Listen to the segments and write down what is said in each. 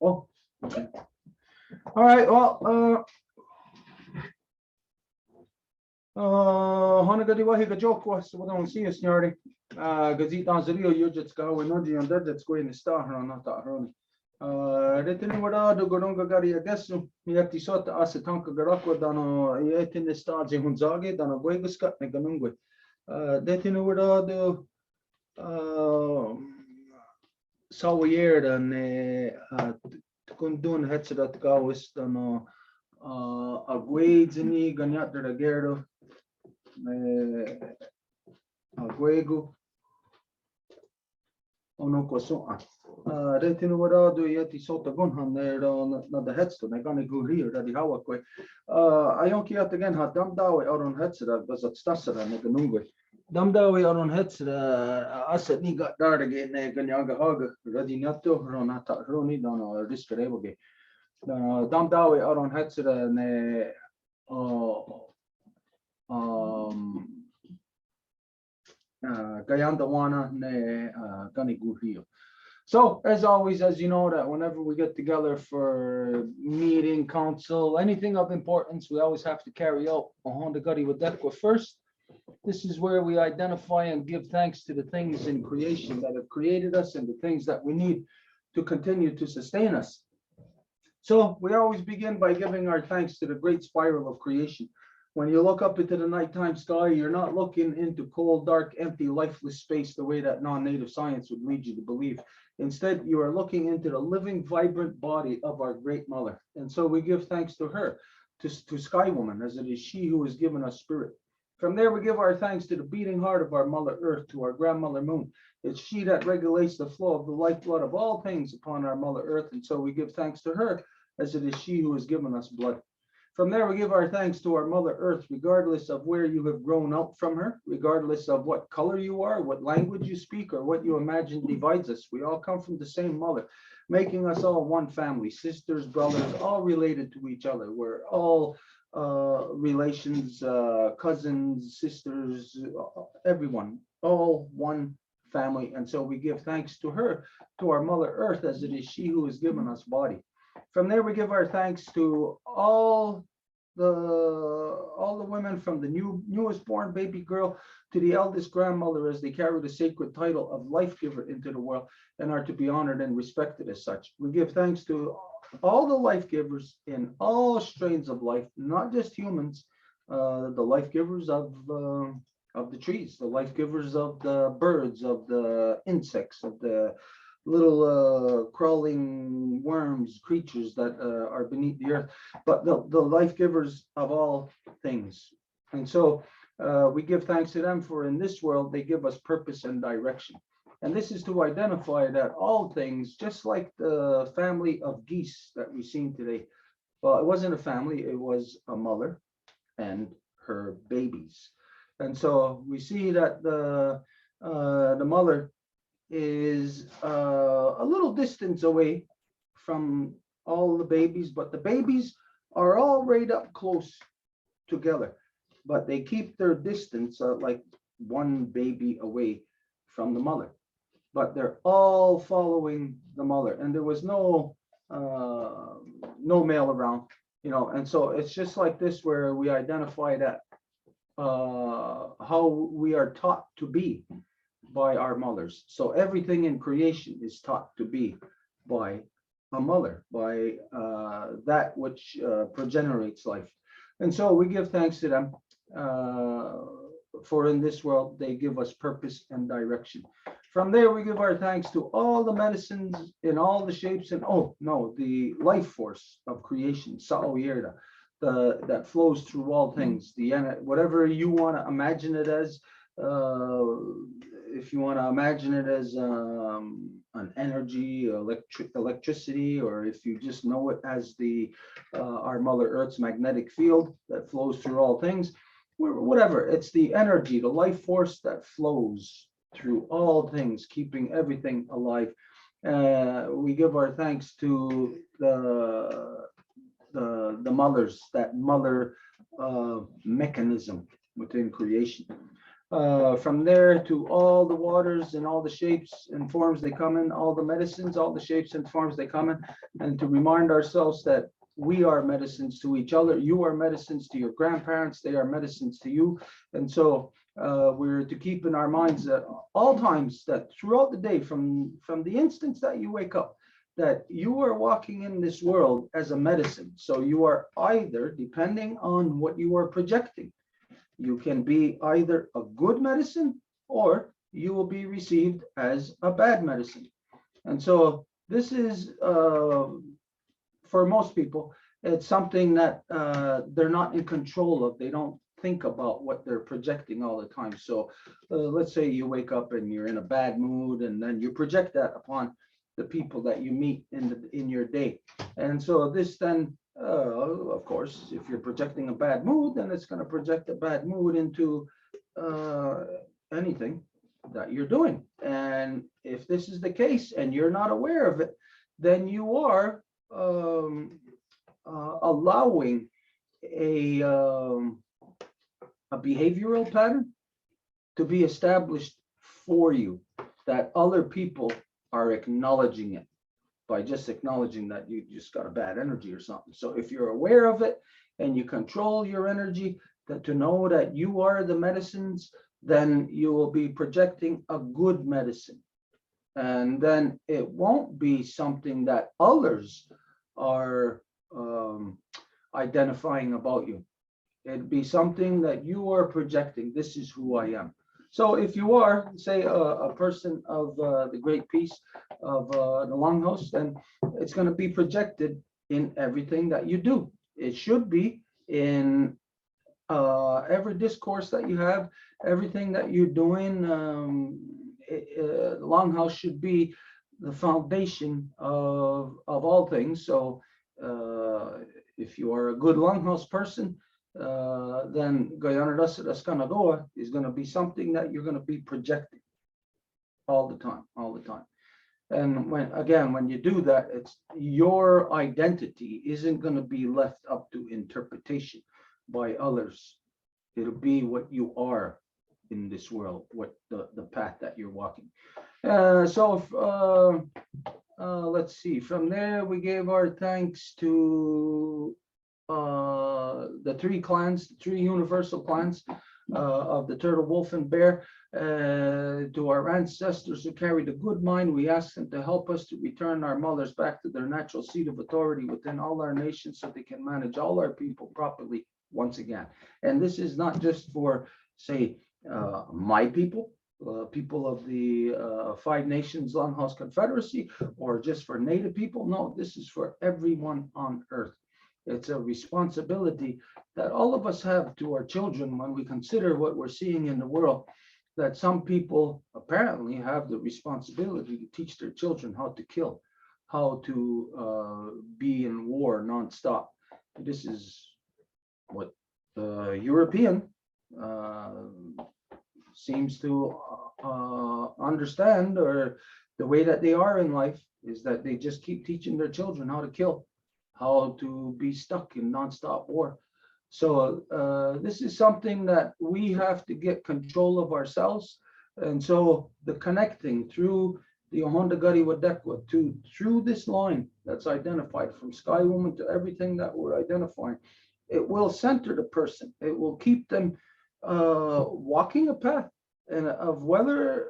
Oh, okay. All right. Well, Hanagadi Wahiga joke was what I don't see a snarty. Gazit on the Rio, you just go and Noji on that. That's going to start her on not that running. Retini wada do Goronga Gari, I guess. Yet he saw the Asatanka Garako Dano, yet in the stars in Hunzage, Dano Guegascut, Neganungue. Retini wada do Sawier and Kundun Hetzedat Gawis, Dano Aguedzini, Ganyat de Gerdo. Aguego ono koso retinu wada do yeti sota gunhan there na the headstone I gonna go here that the hawa kwe ayonki at again had dam dawe aron headset was at stasara ne ganungwe dam dawe aron headset asset ni got dar again ne ganyaga haga radi nato ronata roni dono diskreboge dam dawe aron headset ne Gayandawana ne Gani Guhio. So, as always, as you know, that whenever we get together for meeting, council, anything of importance, we always have to carry out a Honda Gadi Wadekwa first. This is where we identify and give thanks to the things in creation that have created us and the things that we need to continue to sustain us. So, we always begin by giving our thanks to the great spiral of creation. When you look up into the nighttime sky, you're not looking into cold, dark, empty, lifeless space the way that non-native science would lead you to believe. Instead, you are looking into the living, vibrant body of our great mother. And so we give thanks to her, to Sky Woman, as it is she who has given us spirit. From there, we give our thanks to the beating heart of our Mother Earth, to our grandmother Moon. It's she that regulates the flow of the lifeblood of all things upon our Mother Earth. And so we give thanks to her, as it is she who has given us blood. From there, we give our thanks to our Mother Earth, regardless of where you have grown up from her, regardless of what color you are, what language you speak, or what you imagine divides us. We all come from the same mother, making us all one family, sisters, brothers, all related to each other. We're all relations, cousins, sisters, everyone, all one family. And so we give thanks to her, to our Mother Earth, as it is she who has given us body. From there, we give our thanks to all the women, from the newest born baby girl to the eldest grandmother, as they carry the sacred title of life giver into the world and are to be honored and respected as such. We give thanks to all the life givers in all strains of life, not just humans, the life givers of the trees, the life givers of the birds, of the insects, of the little crawling worms, creatures that are beneath the earth, but the life givers of all things. And so we give thanks to them, for in this world they give us purpose and direction. And this is to identify that all things, just like the family of geese that we've seen today, well, it wasn't a family, it was a mother and her babies. And so we see that the mother is a little distance away from all the babies, but the babies are all right up close together, but they keep their distance like one baby away from the mother, but they're all following the mother, and there was no male around, and so it's just like this where we identify that how we are taught to be by our mothers. So everything in creation is taught to be by a mother, by that which progenerates life. And so we give thanks to them, for in this world they give us purpose and direction. From there, we give our thanks to all the medicines in all the shapes, and the life force of creation, Sao Yerda, that flows through all things, whatever you want to imagine it as. If you want to imagine it as an energy, electricity, or if you just know it as our Mother Earth's magnetic field that flows through all things, whatever, it's the energy, the life force that flows through all things, keeping everything alive. We give our thanks to the mothers, that mother mechanism within creation. From there to all the waters and all the shapes and forms they come in, all the medicines, all the shapes and forms they come in, and to remind ourselves that we are medicines to each other. You are medicines to your grandparents, they are medicines to you. And so we're to keep in our minds at all times that throughout the day, from the instance that you wake up, that you are walking in this world as a medicine. So you are either, depending on what you are projecting, you can be either a good medicine or you will be received as a bad medicine. And so this is, for most people, it's something that they're not in control of. They don't think about what they're projecting all the time. So let's say you wake up and you're in a bad mood, and then you project that upon the people that you meet in your day. And so this then, of course, if you're projecting a bad mood, then it's going to project a bad mood into anything that you're doing. And if this is the case and you're not aware of it, then you are allowing a behavioral pattern to be established for you, that other people are acknowledging it by just acknowledging that you just got a bad energy or something. So if you're aware of it and you control your energy, that to know that you are the medicines, then you will be projecting a good medicine. And then it won't be something that others are identifying about you. It'd be something that you are projecting. This is who I am. So if you are, say, a person of the great peace of the Longhouse, then it's going to be projected in everything that you do. It should be in every discourse that you have, everything that you're doing. The Longhouse should be the foundation of all things. So if you are a good Longhouse person, then Guyana Rasa Raskanagawa is going to be something that you're going to be projecting all the time, all the time. And when you do that, it's your identity isn't going to be left up to interpretation by others. It'll be what you are in this world, what the path that you're walking. Let's see, from there we gave our thanks to the three clans, the three universal clans of the turtle, wolf, and bear. To our ancestors who carried a good mind, we ask them to help us to return our mothers back to their natural seat of authority within all our nations, so they can manage all our people properly once again. And this is not just for, say, my people, people of the Five Nations Longhouse Confederacy, or just for Native people. No, this is for everyone on earth. It's a responsibility that all of us have to our children when we consider what we're seeing in the world, that some people apparently have the responsibility to teach their children how to kill, how to be in war nonstop. This is what the European seems to understand, or the way that they are in life is that they just keep teaching their children how to kill, how to be stuck in nonstop war. So this is something that we have to get control of ourselves. And so the connecting through the Ohondagari Wadekwa to through this line that's identified from Sky Woman to everything that we're identifying, it will center the person. It will keep them walking a path, and of whether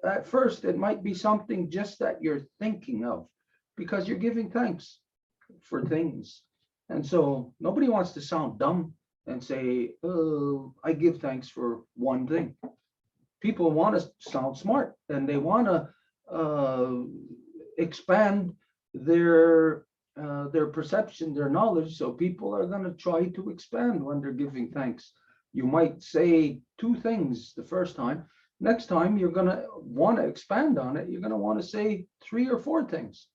at first it might be something just that you're thinking of, because you're giving thanks for things. And so nobody wants to sound dumb and say, oh, I give thanks for one thing. People want to sound smart, and they want to expand their perception, their knowledge. So people are going to try to expand when they're giving thanks. You might say two things the first time. Next time, you're going to want to expand on it. You're going to want to say 3 or 4 things.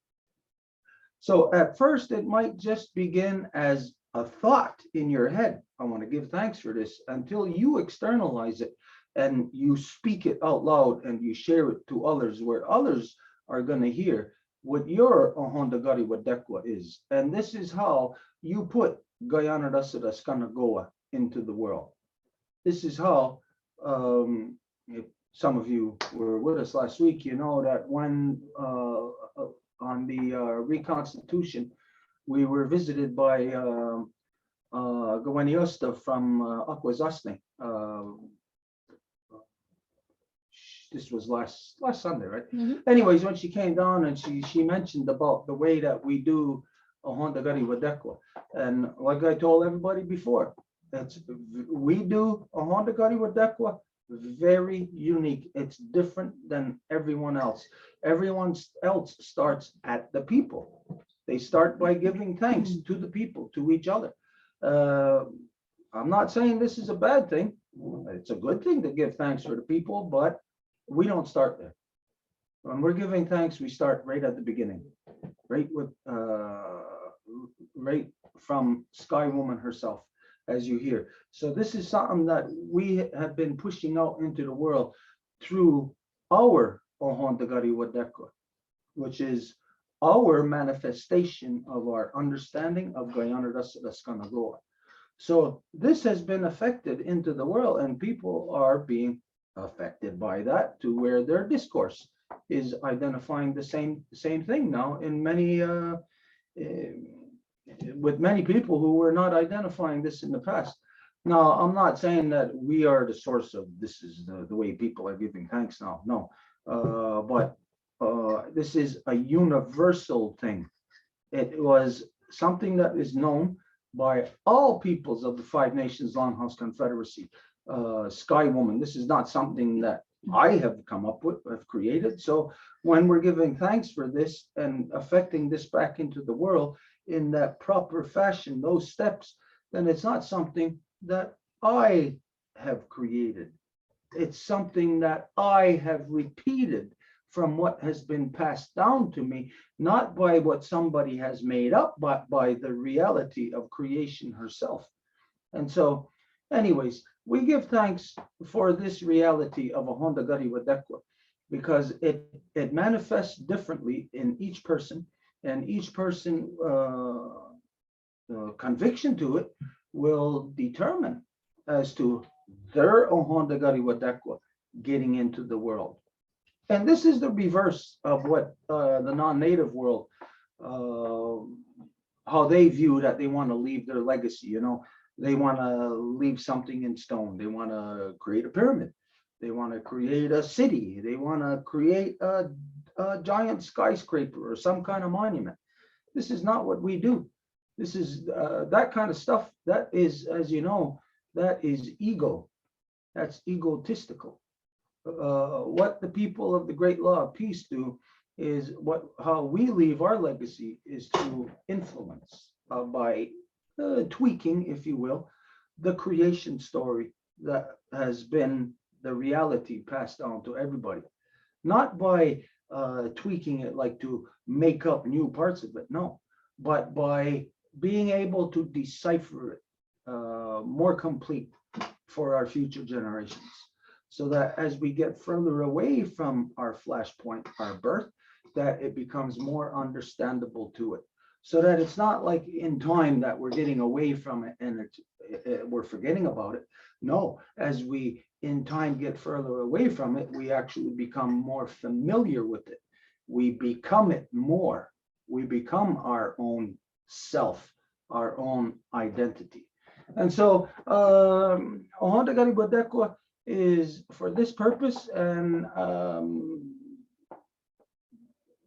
So at first, it might just begin as a thought in your head. I want to give thanks for this, until you externalize it and you speak it out loud and you share it to others, where others are going to hear what your Ohondagari Wadekwa is. And this is how you put Guyana Rasada Skanagoa into the world. This is how, if some of you were with us last week, you know that when on the reconstitution, we were visited by Gweniosta from Akwesasne. This was last Sunday, right? Anyways, when she came down and she mentioned about the way that we do Ohondagari Wadekwa. And like I told everybody before, we do Ohondagari Wadekwa very unique. It's different than everyone else. Everyone else starts at the people. They start by giving thanks to the people, to each other. I'm not saying this is a bad thing. It's a good thing to give thanks for the people, but we don't start there. When we're giving thanks, we start right at the beginning, right from Sky Woman herself, as you hear. So this is something that we have been pushing out into the world through our Ohondagari Wadekwa, which is our manifestation of our understanding of Guyana Rasada Skanagoa. So this has been affected into the world, and people are being affected by that to where their discourse is identifying the same thing now in many with many people who were not identifying this in the past. Now, I'm not saying that we are the source of this is the way people are giving thanks now. No, but this is a universal thing. It was something that is known by all peoples of the Five Nations Longhouse Confederacy. Sky Woman, this is not something that I have come up with, have created. So when we're giving thanks for this and affecting this back into the world in that proper fashion, those steps, then it's not something that I have created. It's something that I have repeated from what has been passed down to me, not by what somebody has made up, but by the reality of creation herself. And so, anyways, we give thanks for this reality of Ohondagari Wadekwa because it manifests differently in each person, and each person conviction to it will determine as to their Ohondagari Wadekwa getting into the world. And this is the reverse of what the non-native world, how they view that they want to leave their legacy. You know, they want to leave something in stone. They want to create a pyramid. They want to create a city. They want to create a giant skyscraper or some kind of monument. This is not what we do. This is that kind of stuff. That is, as you know, that is ego. That's egotistical. What the people of the Great Law of Peace do is how we leave our legacy is through influence by tweaking, if you will, the creation story that has been the reality passed on to everybody, not by tweaking it like to make up new parts of it, no, but by being able to decipher it more complete for our future generations. So that as we get further away from our flashpoint, our birth, that it becomes more understandable to it. So that it's not like in time that we're getting away from it and we're forgetting about it. No, as we in time get further away from it, we actually become more familiar with it. We become it more. We become our own self, our own identity. And so Ohondagari Wadekwa is for this purpose. And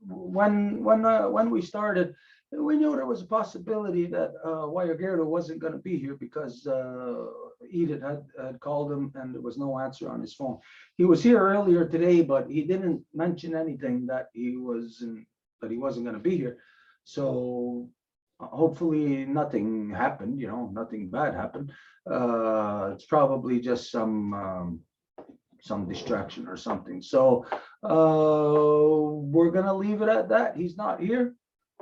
when we started, we knew there was a possibility that Wayagerdo wasn't going to be here because Edith had called him and there was no answer on his phone. He was here earlier today, but he didn't mention anything that he wasn't going to be here. So hopefully nothing happened, you know, nothing bad happened. It's probably just some distraction or something. So we're gonna leave it at that. He's not here,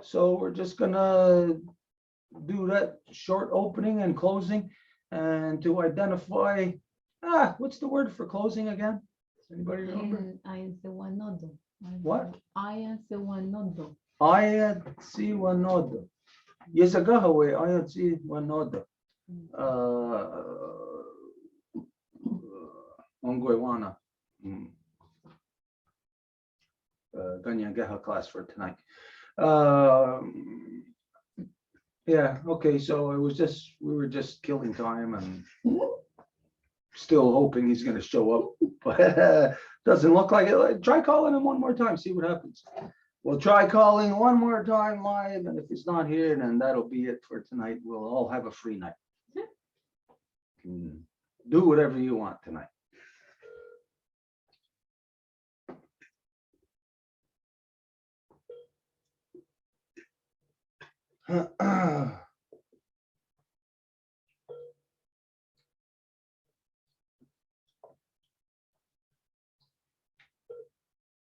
so we're just gonna do that short opening and closing, and to identify what's the word for closing again? Does anybody remember? What? Ayan si Wanodo. Ayat si wanodo. Yesagahawe ayat si wanodo. Ongoiwana. Kanienkeha class for tonight. Yeah, okay, so it was just, we were just killing time and still hoping he's gonna show up, but doesn't look like it. Try calling him one more time, see what happens. We'll try calling one more time live, and if he's not here, then that'll be it for tonight. We'll all have a free night. Do whatever you want tonight.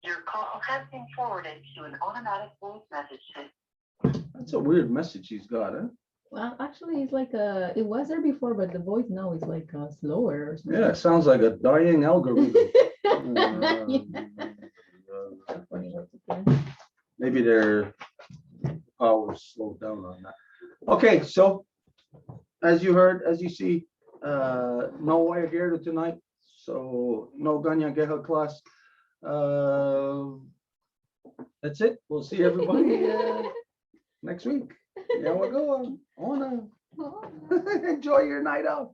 Your call has been forwarded to an automatic voice message system. That's a weird message he's got, huh? Well, actually, it's like it was there before, but the voice now is like slower or something. Yeah, it sounds like a dying algorithm. Maybe their power slowed down on that. Okay, so as you heard, as you see, no wire here tonight, so no Kanienkeha class. That's it. We'll see everybody next week. Yeah, we'll go on. Enjoy your night out.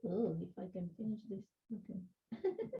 Oh, if I can finish this. Okay.